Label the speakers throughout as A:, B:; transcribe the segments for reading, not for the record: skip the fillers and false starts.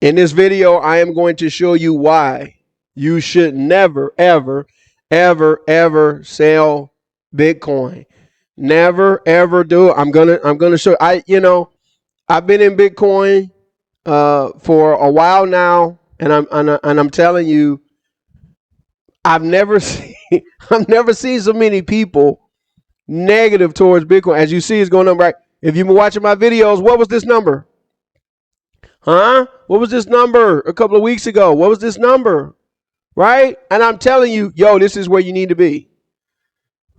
A: In this video, I am going to show you why you should never, ever, ever, ever sell Bitcoin. Never, ever do it. I'm gonna show. I've been in Bitcoin for a while now, and I'm telling you, I've never seen I've never seen so many people negative towards Bitcoin. As you see, it's going up right. If you've been watching my videos, what was this number? Huh? What was this number a couple of weeks ago? What was this number? Right? And I'm telling you, yo, this is where you need to be.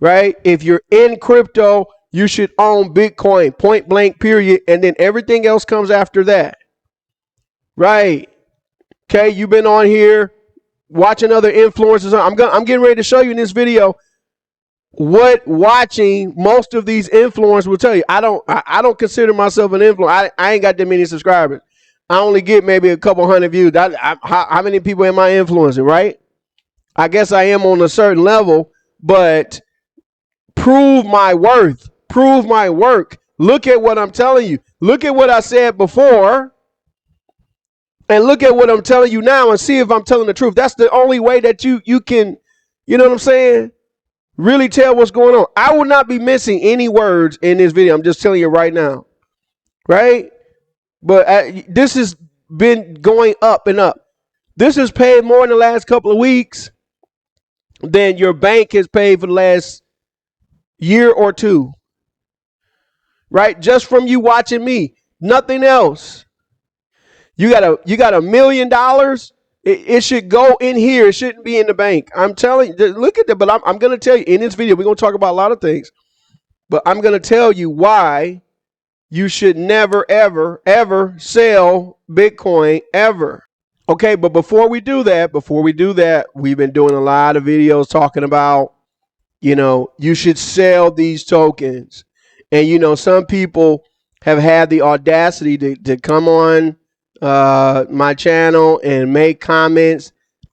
A: Right? If you're in crypto, you should own Bitcoin, point blank, period. And then everything else comes after that. Right? Okay, you've been on here watching other influencers. I'm getting ready to show you in this video what watching most of these influencers will tell you. I don't consider myself an influencer. I ain't got that many subscribers. I only get maybe a couple hundred views. How many people am I influencing, right? I guess I am on a certain level, but prove my worth. Prove my work. Look at what I'm telling you. Look at what I said before, and look at what I'm telling you now, and see if I'm telling the truth. That's the only way that you can, you know what I'm saying, really tell what's going on. I will not be missing any words in this video. I'm just telling you right now, right? But this has been going up and up. This has paid more in the last couple of weeks than your bank has paid for the last year or two. Right? Just from you watching me. Nothing else. You got $1 million. It should go in here. It shouldn't be in the bank. I'm telling you, look at that. But I'm going to tell you in this video, we're going to talk about a lot of things. But I'm going to tell you why you should never, ever, ever sell Bitcoin ever. Okay, but before we do that, we've been doing a lot of videos talking about, you should sell these tokens. And, some people have had the audacity to come on my channel and make comments.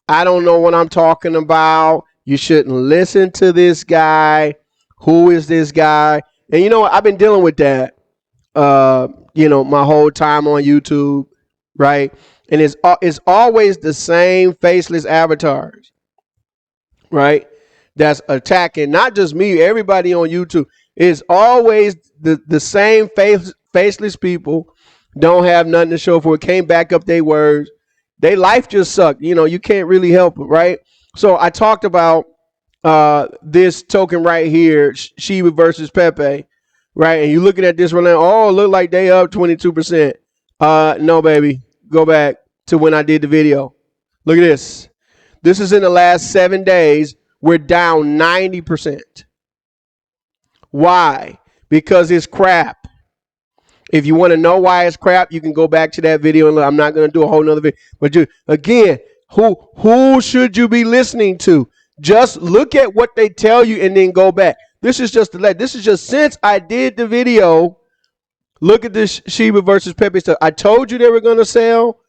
A: I don't know what I'm talking about. You shouldn't listen to this guy. Who is this guy? And you know what? I've been dealing with that. My whole time on YouTube, right? And it's always the same faceless avatars, right? That's attacking not just me, everybody on YouTube. It's always the same faceless people. Don't have nothing to show for it. Can't back up their words. Their life just sucked. You can't really help it, right? So I talked about this token right here, Shiba versus Pepe. Right, and you looking at this one now, look like they up 22%. No, baby. Go back to when I did the video. Look at this. This is in the last 7 days. We're down 90%. Why? Because it's crap. If you want to know why it's crap, you can go back to that video. And I'm not going to do a whole nother video. But again, who should you be listening to? Just look at what they tell you and then go back. This is just since I did the video. Look at this Shiba versus Pepe stuff. I told you they were going to sell.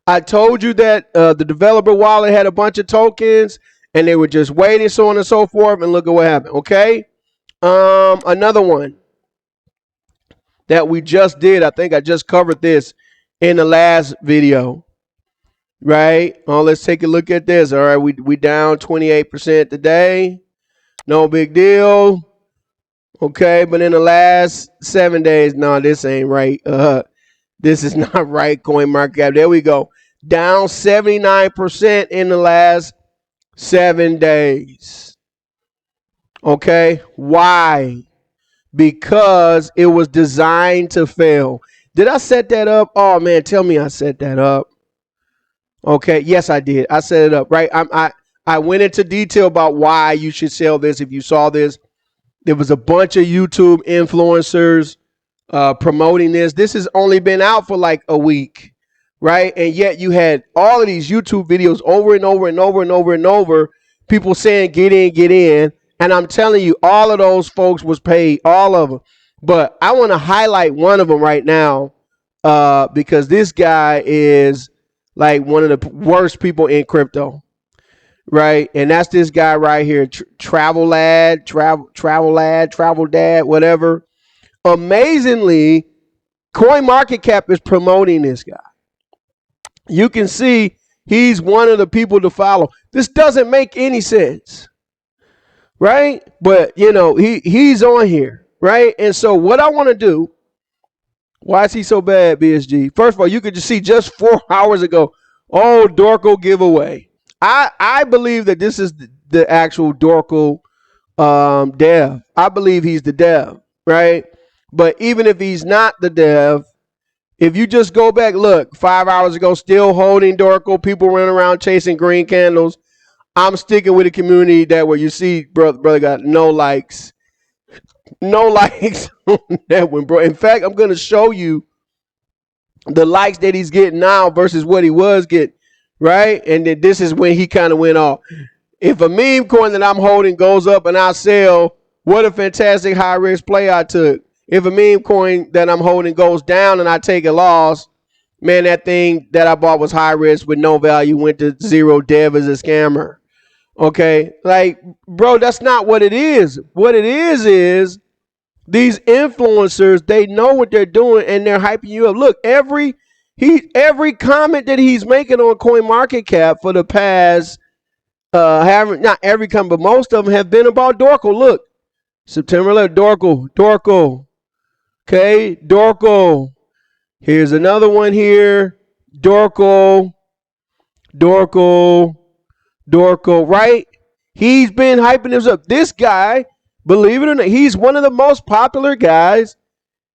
A: I told you that the developer wallet had a bunch of tokens and they were just waiting, so on and so forth. And look at what happened. Okay. Another one that we just did. I think I just covered this in the last video. Right. Let's take a look at this. All right. We down 28% today. No big deal. Okay, but in the last 7 days, no, this ain't right. This is not right. CoinMarketCap. There we go. Down 79% in the last 7 days. Okay, why? Because it was designed to fail. Did I set that up? Oh man, tell me I set that up. Okay, yes I did. I set it up, right? I went into detail about why you should sell this. If you saw this, there was a bunch of YouTube influencers promoting this. This has only been out for like a week, right? And yet you had all of these YouTube videos over and over and over and over and over, people saying, get in, get in. And I'm telling you, all of those folks was paid, all of them. But I want to highlight one of them right now because this guy is like one of the worst people in crypto. Right, and that's this guy right here, Travel Dad, whatever. Amazingly, CoinMarketCap is promoting this guy. You can see he's one of the people to follow. This doesn't make any sense, right? But he's on here, right? And so what I want to do, why is he so bad, BSG? First of all, you could just see just 4 hours ago, oh, Dorko giveaway. I believe that this is the actual Dorko dev. I believe he's the dev, right? But even if he's not the dev, if you just go back, look, 5 hours ago, still holding Dorko, people running around chasing green candles. I'm sticking with a community that where you see brother got no likes. No likes on that one, bro. In fact, I'm going to show you the likes that he's getting now versus what he was getting, right? And then this is when he kind of went off. If a meme coin that I'm holding goes up and I sell, what a fantastic high risk play I took. If a meme coin that I'm holding goes down and I take a loss, man, that thing that I bought was high risk with no value, went to zero, dev as a scammer. Okay, like, bro, that's not what it is. What it is these influencers, they know what they're doing and they're hyping you up. Look, every comment that he's making on CoinMarketCap for the past, not every comment, but most of them have been about Dorko. Look, September 11th, Dorko. Okay, Dorko. Here's another one here. Dorko, right? He's been hyping this up. This guy, believe it or not, he's one of the most popular guys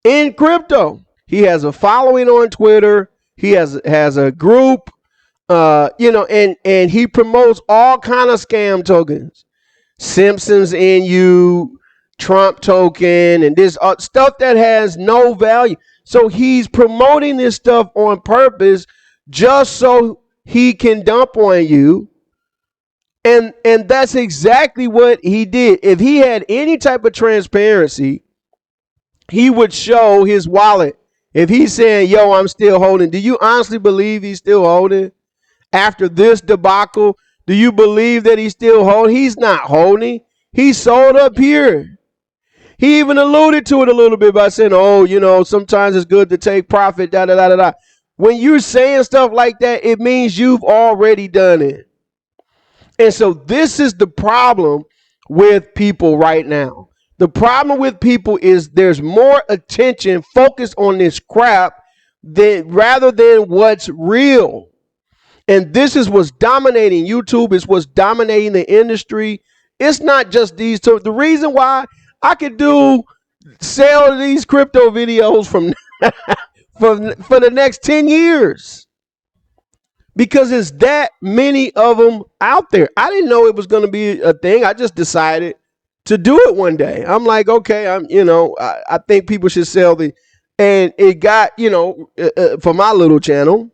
A: in crypto. He has a following on Twitter. He has a group, and he promotes all kind of scam tokens. Simpsons NU, Trump token, and this stuff that has no value. So he's promoting this stuff on purpose just so he can dump on you. And that's exactly what he did. If he had any type of transparency, he would show his wallet. If he's saying, yo, I'm still holding, do you honestly believe he's still holding? After this debacle, do you believe that he's still holding? He's not holding. He sold up here. He even alluded to it a little bit by saying, oh, sometimes it's good to take profit, da-da-da-da-da. When you're saying stuff like that, it means you've already done it. And so this is the problem with people right now. The problem with people is there's more attention focused on this crap rather than what's real. And this is what's dominating YouTube. It's what's dominating the industry. It's not just these two. The reason why I could sell these crypto videos from for the next 10 years. Because it's that many of them out there. I didn't know it was going to be a thing. I just decided to do it one day. I'm like, okay, I think people should sell and it got, for my little channel,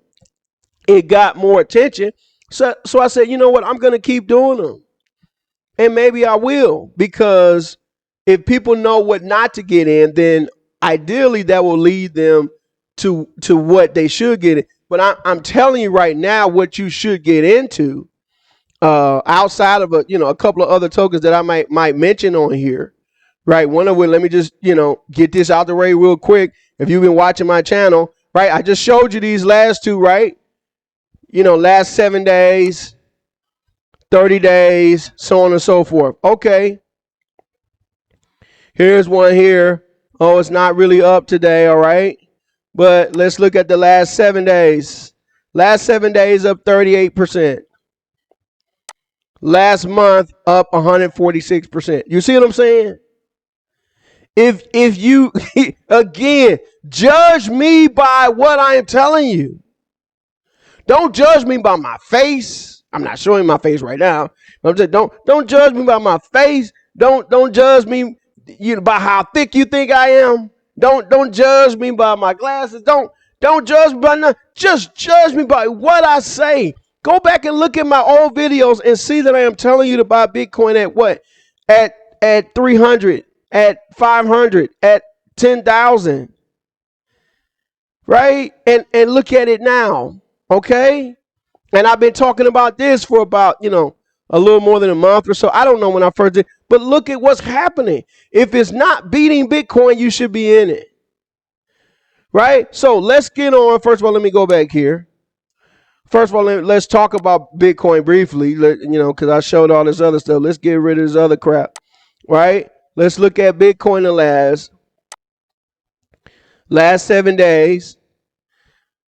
A: it got more attention. So I said, you know what? I'm going to keep doing them. And maybe I will, because if people know what not to get in, then ideally that will lead them to what they should get in. But I'm telling you right now what you should get into, outside of a couple of other tokens that I might mention on here, right? One of which, let me just get this out the way real quick. If you've been watching my channel, right? I just showed you these last two, right? Last 7 days, 30 days, so on and so forth. Okay. Here's one here. Oh, it's not really up today, all right? But let's look at the last 7 days. Last 7 days up 38%. Last month up 146%. You see what I'm saying? If you, again, judge me by what I am telling you. Don't judge me by my face. I'm not showing my face right now. But I'm saying don't judge me by my face. Don't judge me by how thick you think I am. Don't judge me by my glasses. Don't judge me by nothing. Just judge me by what I say. Go back and look at my old videos and see that I am telling you to buy Bitcoin at what? At 300, at 500, at 10,000. Right? And look at it now. Okay? And I've been talking about this for about, a little more than a month or so. I don't know when I first did. But look at what's happening. If it's not beating Bitcoin, you should be in it. Right? So let's get on. First of all, let me go back here. First of all, let's talk about Bitcoin briefly. Because I showed all this other stuff. Let's get rid of this other crap, right? Let's look at Bitcoin the last 7 days.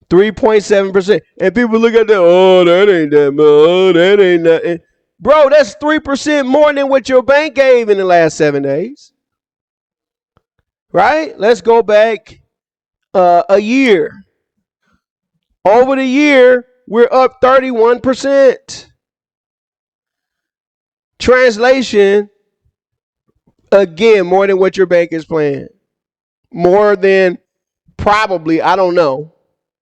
A: 3.7%. And people look at that, oh, that ain't that much. Oh, that ain't nothing. Bro, that's 3% more than what your bank gave in the last 7 days. Right? Let's go back a year. Over the year, we're up 31%. Translation, again, more than what your bank is playing. More than probably, I don't know,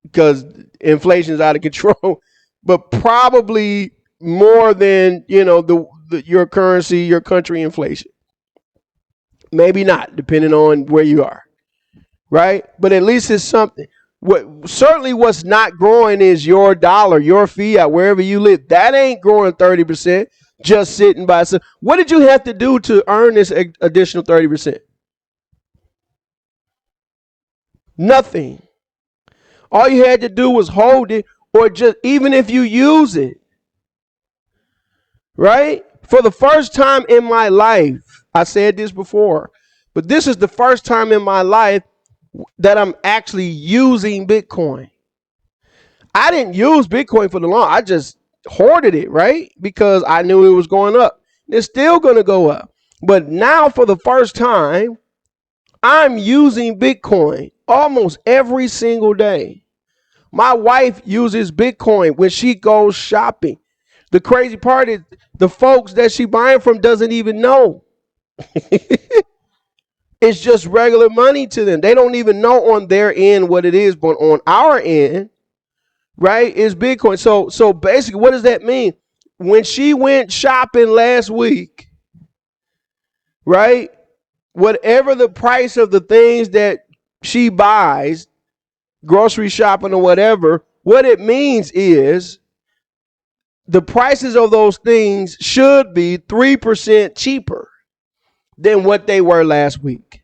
A: because inflation is out of control, but probably more than, your currency, your country inflation. Maybe not, depending on where you are, right? But at least it's something. What's not growing is your dollar, your fiat, wherever you live. That ain't growing 30%, just sitting by itself. What did you have to do to earn this additional 30%? Nothing. All you had to do was hold it, or just, even if you use it, right? For the first time in my life, I said this before, but this is the first time in my life that I'm actually using Bitcoin. I didn't use Bitcoin for the long. I just hoarded it, right? Because I knew it was going up. It's still going to go up. But now for the first time, I'm using Bitcoin almost every single day. My wife uses Bitcoin when she goes shopping. The crazy part is the folks that she buying from doesn't even know. It's just regular money to them. They don't even know on their end what it is, but on our end, right, is Bitcoin. So basically, what does that mean? When she went shopping last week, right, whatever the price of the things that she buys, grocery shopping or whatever, what it means is the prices of those things should be 3% cheaper than what they were last week,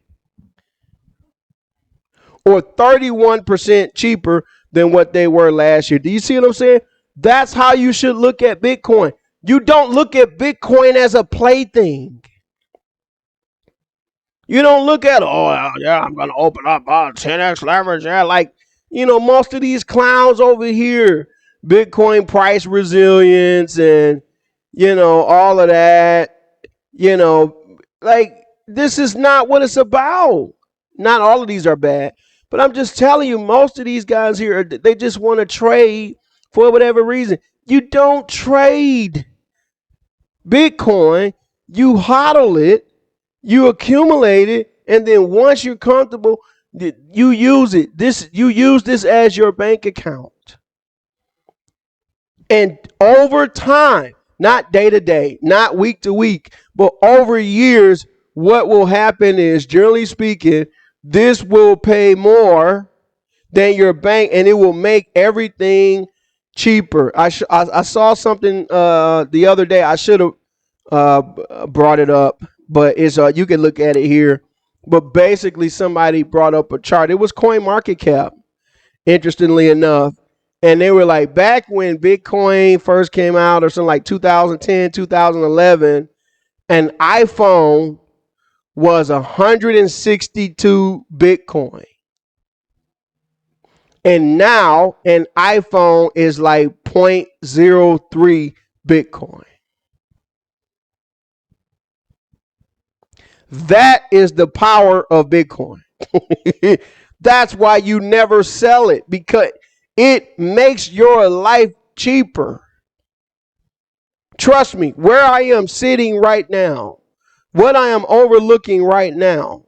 A: or 31% cheaper than what they were last year. Do you see what I'm saying? That's how you should look at Bitcoin. You don't look at Bitcoin as a plaything. You don't look at, oh, yeah, I'm going to open up 10x leverage. Yeah, like, most of these clowns over here, Bitcoin price resilience and, all of that, like, this is not what it's about. Not all of these are bad, but I'm just telling you, most of these guys here, they just want to trade for whatever reason. You don't trade Bitcoin. You hodl it, you accumulate it, and then once you're comfortable, you use it. You use this as your bank account. And over time, not day to day, not week to week, but over years, what will happen is, generally speaking, this will pay more than your bank, and it will make everything cheaper. I saw something the other day. I should have brought it up, but it's you can look at it here. But basically, somebody brought up a chart. It was CoinMarketCap, interestingly enough, and they were like, back when Bitcoin first came out, or something like 2010, 2011, an iPhone was 162 Bitcoin. And now an iPhone is like 0.03 Bitcoin. That is the power of Bitcoin. That's why you never sell it, because it makes your life cheaper. Trust me, where I am sitting right now, what I am overlooking right now,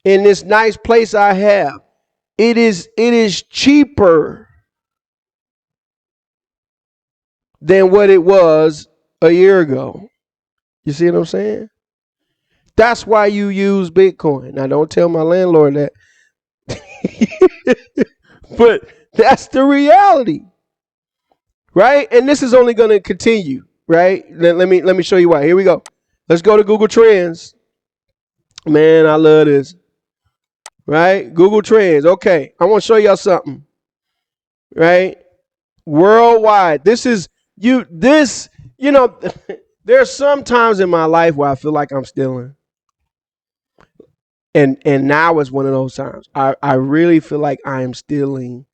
A: in this nice place I have, it is cheaper than what it was a year ago. You see what I'm saying? That's why you use Bitcoin. Now, don't tell my landlord that. But that's the reality, right? And this is only going to continue, right? Let me show you why. Here we go. Let's go to Google Trends. Man, I love this. Right? Google Trends. Okay, I want to show y'all something. Right? Worldwide. There's some times in my life where I feel like I'm stealing. And now is one of those times. I really feel like I am stealing,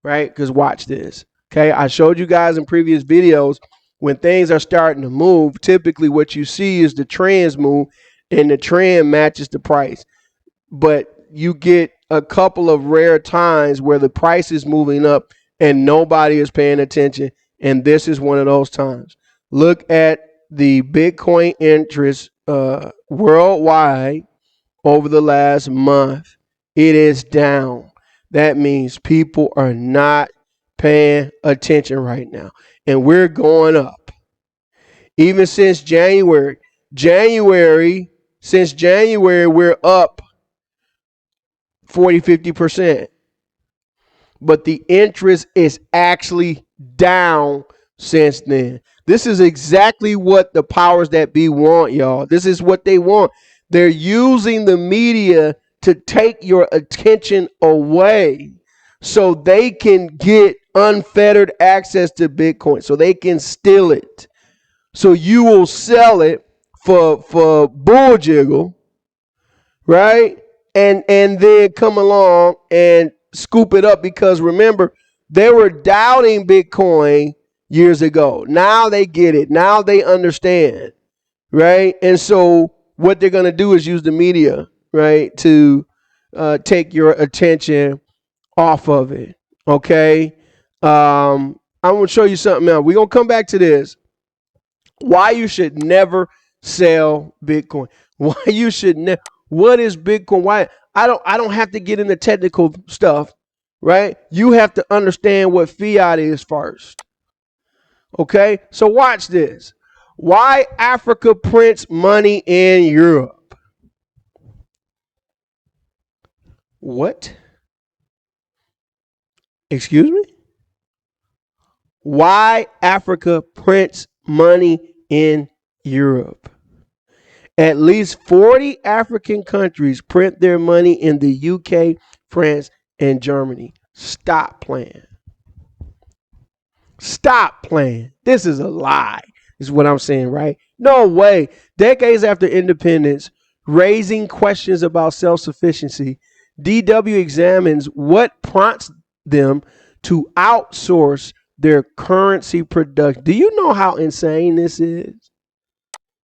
A: right? Because watch this. Okay. I showed you guys in previous videos when things are starting to move, typically what you see is the trends move and the trend matches the price. But you get a couple of rare times where the price is moving up and nobody is paying attention. And this is one of those times. Look at the Bitcoin interest worldwide over the last month. It is down. That means people are not paying attention right now. And we're going up. Even since January, we're up 40-50%. But the interest is actually down since then. This is exactly what the powers that be want, y'all. This is what they want. They're using the media to take your attention away so they can get unfettered access to Bitcoin, so they can steal it. So you will sell it for bull jiggle, right? And then come along and scoop it up, because remember, they were doubting Bitcoin years ago. Now they get it. Now they understand, right? And so what they're going to do is use the media, right, to take your attention off of it, okay? I'm going to show you something else. We're going to come back to this. Why you should never sell Bitcoin. Why you should never. What is Bitcoin? Why? I don't have to get into technical stuff, right? You have to understand what fiat is first. Okay? So watch this. Why Africa prints money in Europe? What? Excuse me? Why Africa prints money in Europe? At least 40 African countries print their money in the UK, France, and Germany. Stop playing. Stop playing. This is a lie, is what I'm saying, right? No way. Decades after independence, raising questions about self-sufficiency, DW examines what prompts them to outsource their currency production. Do you know how insane this is?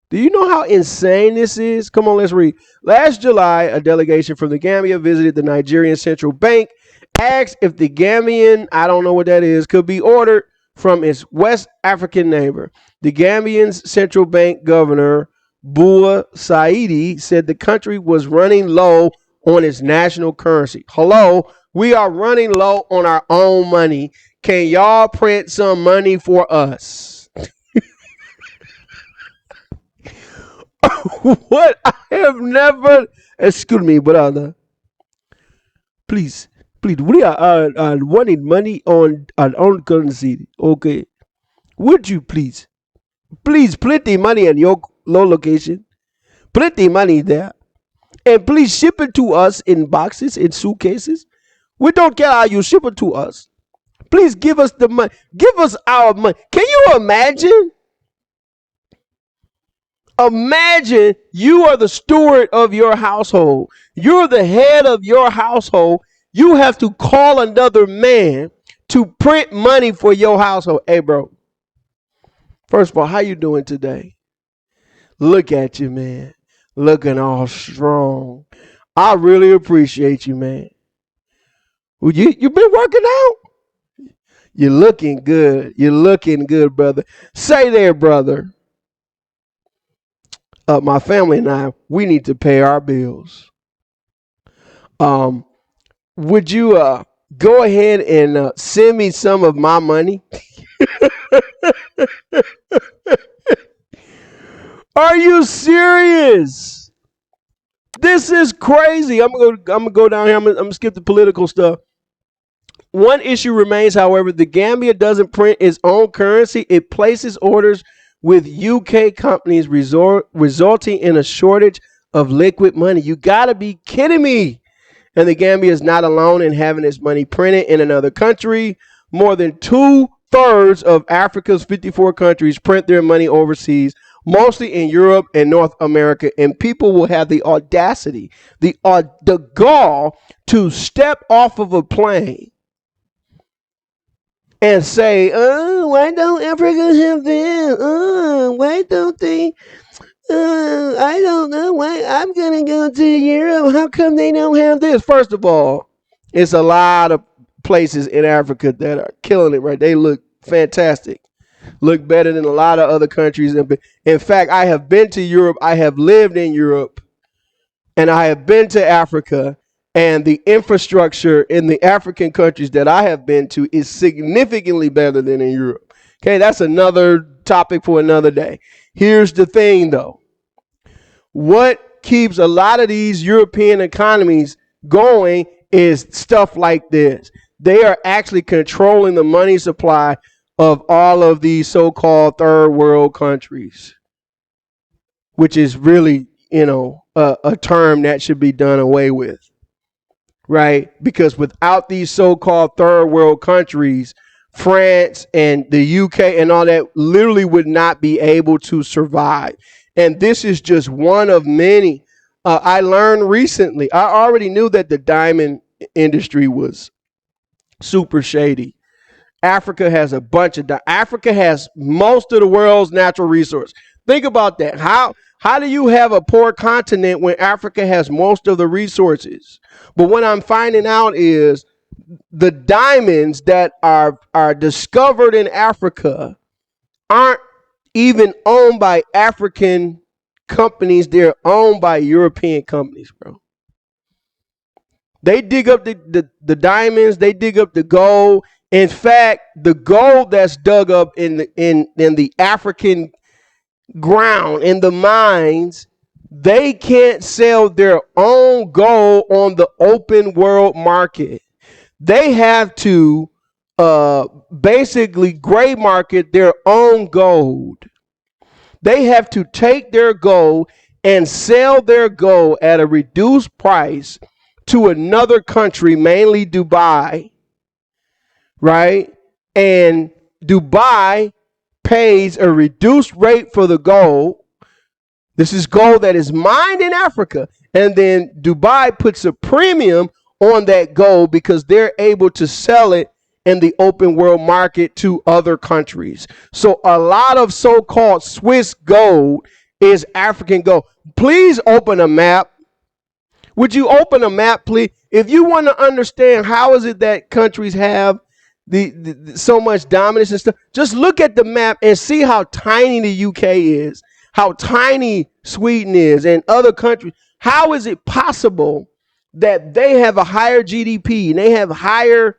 A: Do you know how insane this is? Come on, let's read. Last July, a delegation from the Gambia visited the Nigerian Central Bank, asked if the Gambian, I don't know what that is, could be ordered from its West African neighbor. The Gambian's central bank governor, Bua Saidi, said the country was running low on its national currency. Hello, we are running low on our own money. Can y'all print some money for us? What? I have never, excuse me, but please, we are wanting money on our own currency. Okay, would you please plenty money in your low location, plenty money there, and please ship it to us in boxes, in suitcases. We don't care how you ship it to us. Please give us the money. Give us our money. Can you imagine? Imagine you are the steward of your household. You're the head of your household. You have to call another man to print money for your household. Hey, bro. First of all, how you doing today? Look at you, man. Looking all strong. I really appreciate you, man. Well, you been working out? You're looking good. You're looking good, brother. Say there, brother. My family and I, we need to pay our bills. Would you go ahead and send me some of my money? Are you serious? This is crazy. I'm gonna go down here. I'm gonna skip the political stuff. One issue remains, however, the Gambia doesn't print its own currency. It places orders with UK companies, resulting in a shortage of liquid money. You gotta be kidding me. And the Gambia is not alone in having its money printed in another country. More than 2 2/3 of Africa's 54 countries print their money overseas, mostly in Europe and North America, and people will have the audacity, the gall to step off of a plane and say, "Oh, why don't Africa have this? Oh, why don't they? I don't know. Why I'm gonna go to Europe? How come they don't have this?" First of all, it's a lot of places in Africa that are killing it. Right? They look fantastic. Look better than a lot of other countries. In fact, I have been to Europe. I have lived in Europe, and I have been to Africa. And the infrastructure in the African countries that I have been to is significantly better than in Europe. Okay, that's another topic for another day. Here's the thing, though. What keeps a lot of these European economies going is stuff like this. They are actually controlling the money supply of all of these so-called third world countries, which is really, a term that should be done away with. Right? Because without these so-called third world countries, France and the UK and all that literally would not be able to survive. And this is just one of many. I learned recently, I already knew that the diamond industry was super shady. Africa has Africa has most of the world's natural resource. Think about that. How do you have a poor continent when Africa has most of the resources? But what I'm finding out is the diamonds that are discovered in Africa aren't even owned by African companies. They're owned by European companies, bro. They dig up the diamonds, they dig up the gold. In fact, the gold that's dug up in the African ground, in the mines, they can't sell their own gold on the open world market. They have to basically gray market their own gold. They have to take their gold and sell their gold at a reduced price to another country, mainly Dubai, right? And Dubai pays a reduced rate for the gold. This is gold that is mined in Africa. And then Dubai puts a premium on that gold because they're able to sell it in the open world market to other countries. So a lot of so-called Swiss gold is African gold. Please open a map. Would you open a map, please? If you want to understand how is it that countries have the so much dominance and stuff, just look at the map and see how tiny the UK is, how tiny Sweden is, and other countries. How is it possible that they have a higher GDP and they have higher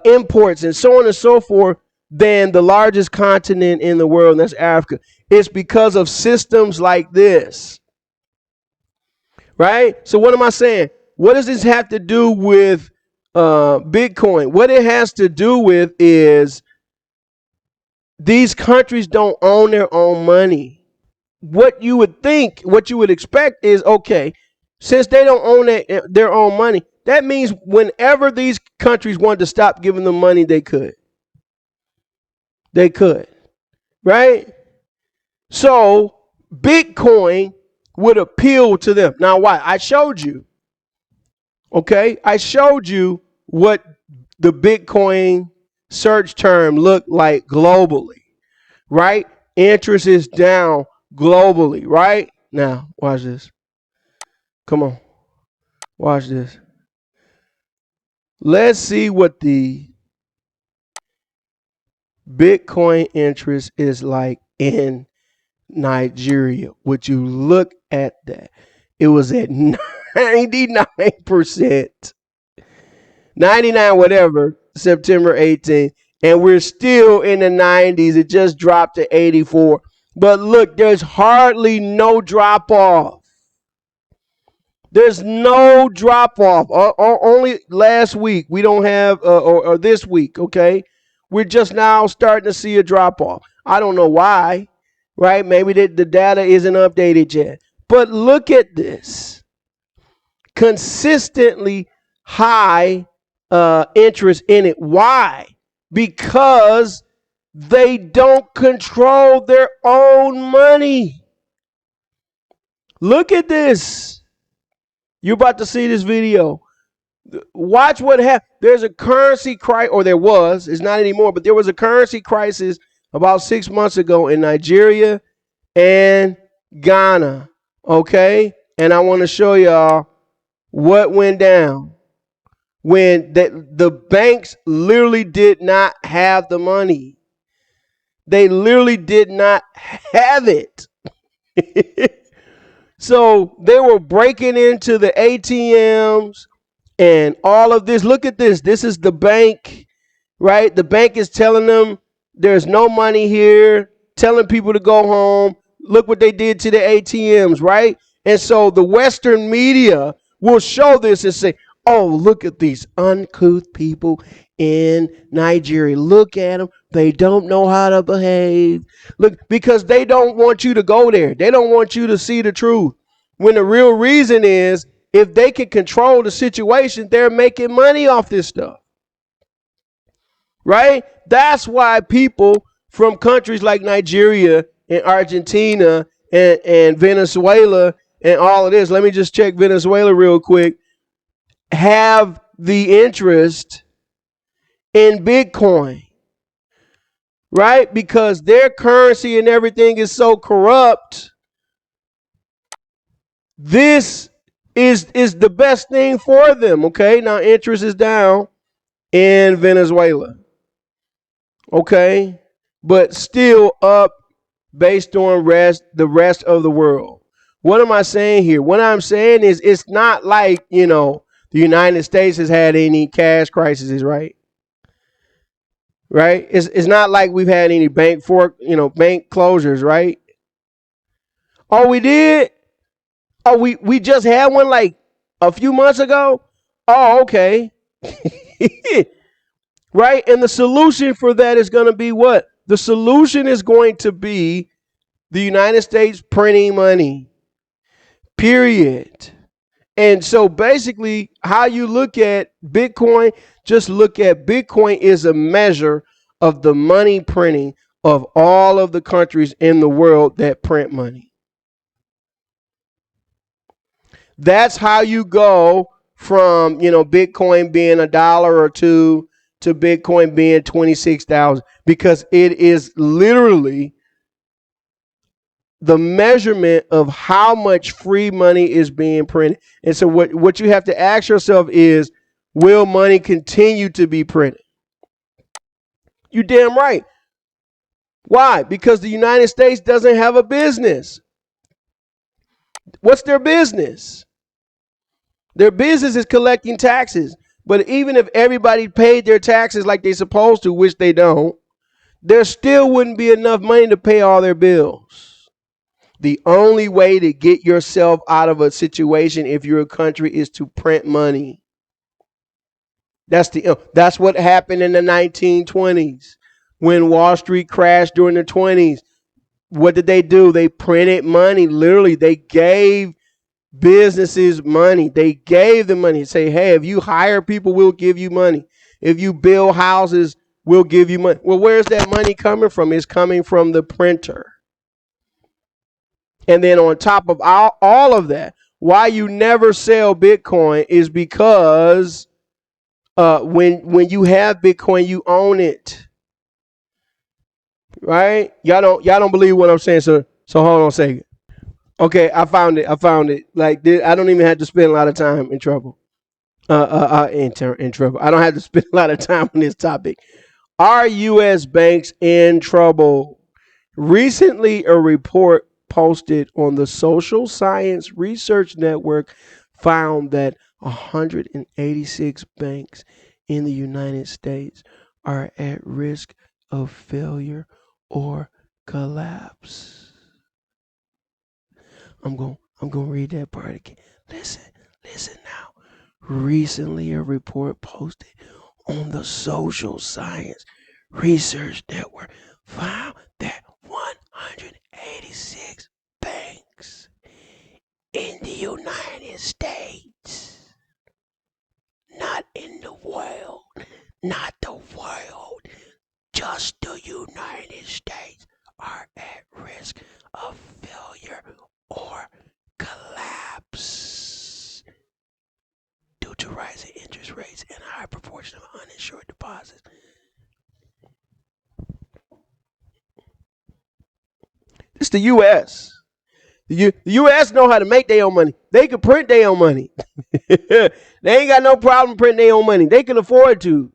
A: imports and so on and so forth than the largest continent in the world, and that's Africa? It's because of systems like this. Right? So what am I saying? What does this have to do with Bitcoin? What it has to do with is these countries don't own their own money. What you would think, what you would expect is, okay, since they don't own their own money, that means whenever these countries wanted to stop giving them money, they could. They could. Right? So Bitcoin would appeal to them. Now, why? I showed you. Okay? I showed you what the Bitcoin search term looked like globally. Right? Interest is down globally. Right? Now, watch this. Come on. Watch this. Let's see what the Bitcoin interest is like in Nigeria. Would you look at that? It was at 99%, 99 whatever, September 18th, and we're still in the 90s. It just dropped to 84. But look, there's hardly no drop off. There's no drop off. Only last week we don't have, or this week, okay? We're just now starting to see a drop off. I don't know why. Right? Maybe the data isn't updated yet. But look at this. Consistently high interest in it. Why? Because They don't control their own money. Look at this. You're about to see this video. Watch what happened. There's a currency crisis, or there was, it's not anymore, but there was a currency crisis about 6 months ago in Nigeria and Ghana. Okay? And I want to show y'all what went down when the banks literally did not have the money. They literally did not have it. So they were breaking into the ATMs and all of this. Look at this. This is the bank, right? The bank is telling them there's no money here, telling people to go home. Look what they did to the ATMs, right? And so the Western media will show this and say, oh, look at these uncouth people in Nigeria. Look at them. They don't know how to behave. Look, because they don't want you to go there. They don't want you to see the truth. When the real reason is, if they can control the situation, they're making money off this stuff. Right? That's why people from countries like Nigeria and Argentina and Venezuela and all of this, let me just check Venezuela real quick, have the interest in Bitcoin. Right? Because their currency and everything is so corrupt. This is the best thing for them. Okay? Now interest is down in Venezuela. Okay? But still up based on the rest of the world. What am I saying here? What I'm saying is it's not like, the United States has had any cash crises, right? Right? It's not like we've had any bank closures, right? Oh, we did? Oh, we just had one like a few months ago? Oh, okay. Right? And the solution for that is going to be what? The solution is going to be the United States printing money. Period. And so basically, how you look at Bitcoin, just look at Bitcoin is a measure of the money printing of all of the countries in the world that print money. That's how you go from, Bitcoin being $1 or $2 to Bitcoin being 26,000, because it is literally the measurement of how much free money is being printed. And so what you have to ask yourself is, will money continue to be printed? You damn right. Why? Because the United States doesn't have a business. What's their business? Their business is collecting taxes. But even if everybody paid their taxes like they're supposed to, which they don't, there still wouldn't be enough money to pay all their bills. The only way to get yourself out of a situation if you're a country is to print money. That's what happened in the 1920s when Wall Street crashed during the 20s. What did they do? They printed money. Literally, they gave businesses money. They gave them money. Say, hey, if you hire people, we'll give you money. If you build houses, we'll give you money. Well, where's that money coming from? It's coming from the printer. And then on top of all of that, why you never sell Bitcoin is because when you have Bitcoin, you own it. Right? Y'all don't believe what I'm saying. So hold on a second. Okay, I found it. Like I don't even have to spend a lot of time in trouble. In trouble. I don't have to spend a lot of time on this topic. Are U.S. banks in trouble? Recently, a report posted on the Social Science Research Network found that 186 banks in the United States are at risk of failure or collapse. I'm going to read that part again. Listen now. Recently, a report posted on the Social Science Research Network found that 186 banks in the United States, not in the world, not the world, just the United States are at risk of failure or collapse due to rising interest rates and a high proportion of uninsured deposits. It's the U.S. The U.S. know how to make their own money. They can print their own money. They ain't got no problem printing their own money. They can afford to.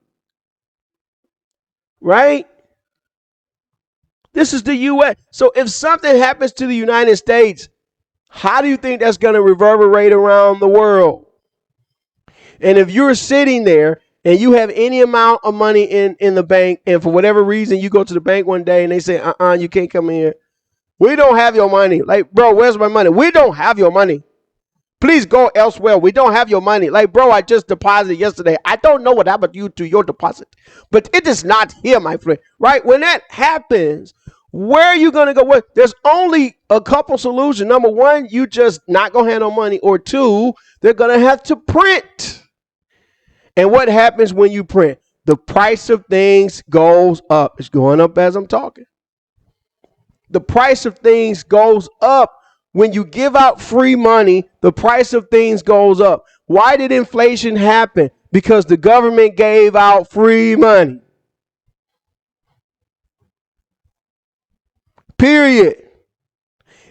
A: Right? This is the U.S. So if something happens to the United States, how do you think that's going to reverberate around the world? And if you're sitting there and you have any amount of money in the bank, and for whatever reason you go to the bank one day and they say, you can't come here. We don't have your money. Like, bro, where's my money? We don't have your money. Please go elsewhere. We don't have your money. Like, bro, I just deposited yesterday. I don't know what happened to your deposit, but it is not here, my friend. Right? When that happens, where are you going to go? Well, there's only a couple solutions. Number one, you just not going to have no money. Or two, they're going to have to print. And what happens when you print? The price of things goes up. It's going up as I'm talking. The price of things goes up. When you give out free money, the price of things goes up. Why did inflation happen? Because the government gave out free money. Period.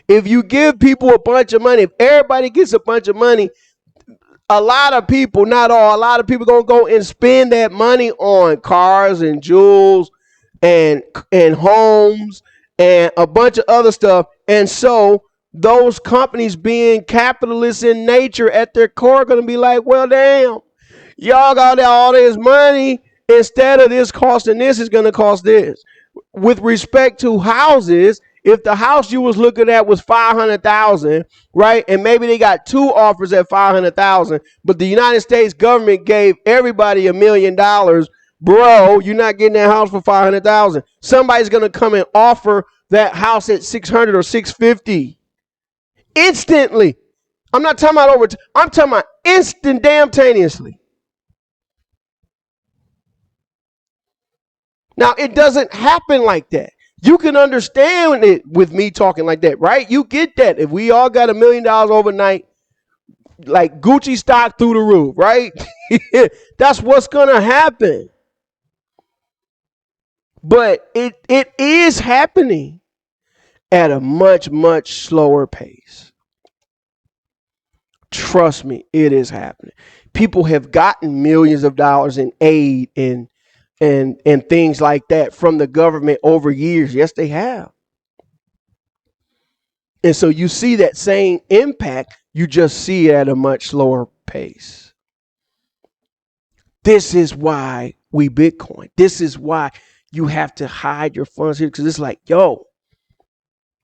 A: If you give people a bunch of money, if everybody gets a bunch of money, a lot of people, not all, a lot of people gonna go and spend that money on cars and jewels and homes and a bunch of other stuff. And so those companies, being capitalist in nature at their core, are going to be like, well, damn, y'all got all this money. Instead of this costing this, it's going to cost this. With respect to houses, if the house you was looking at was $500,000, right, and maybe they got two offers at $500,000, but the United States government gave everybody $1 million, bro, you're not getting that house for $500,000. Somebody's going to come and offer that house at $600,000 or $650,000. Instantly. I'm not talking about I'm talking about instantaneously. Now, it doesn't happen like that. You can understand it with me talking like that, right? You get that. If we all got $1 million overnight, like Gucci stock through the roof, right? That's what's going to happen. But it is happening at a much, much slower pace. Trust me, it is happening. People have gotten millions of dollars in aid and things like that from the government over years. Yes, they have. And so you see that same impact, you just see it at a much slower pace. This is why we Bitcoin. This is why you have to hide your funds here, because it's like, yo,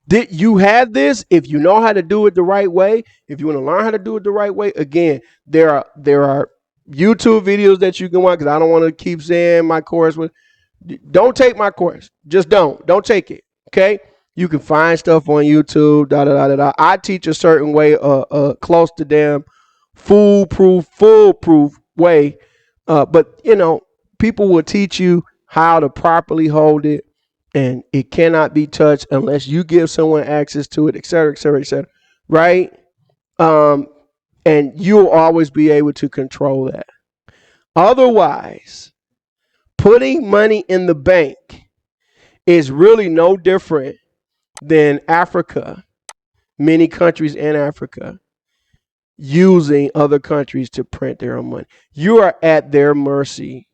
A: did you have this? If you know how to do it the right way, if you want to learn how to do it the right way, again, there are YouTube videos that you can watch, because I don't want to keep saying my course. Don't take my course. Just don't take it. Okay. You can find stuff on YouTube. I teach a certain way, close to damn foolproof way. But people will teach you how to properly hold it. And it cannot be touched unless you give someone access to it, et cetera, et cetera, et cetera. Right? And you'll always be able to control that. Otherwise, putting money in the bank is really no different than Africa, many countries in Africa, using other countries to print their own money. You are at their mercy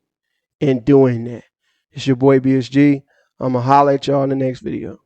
A: in doing that. It's your boy BSG. I'm going to holler at y'all in the next video.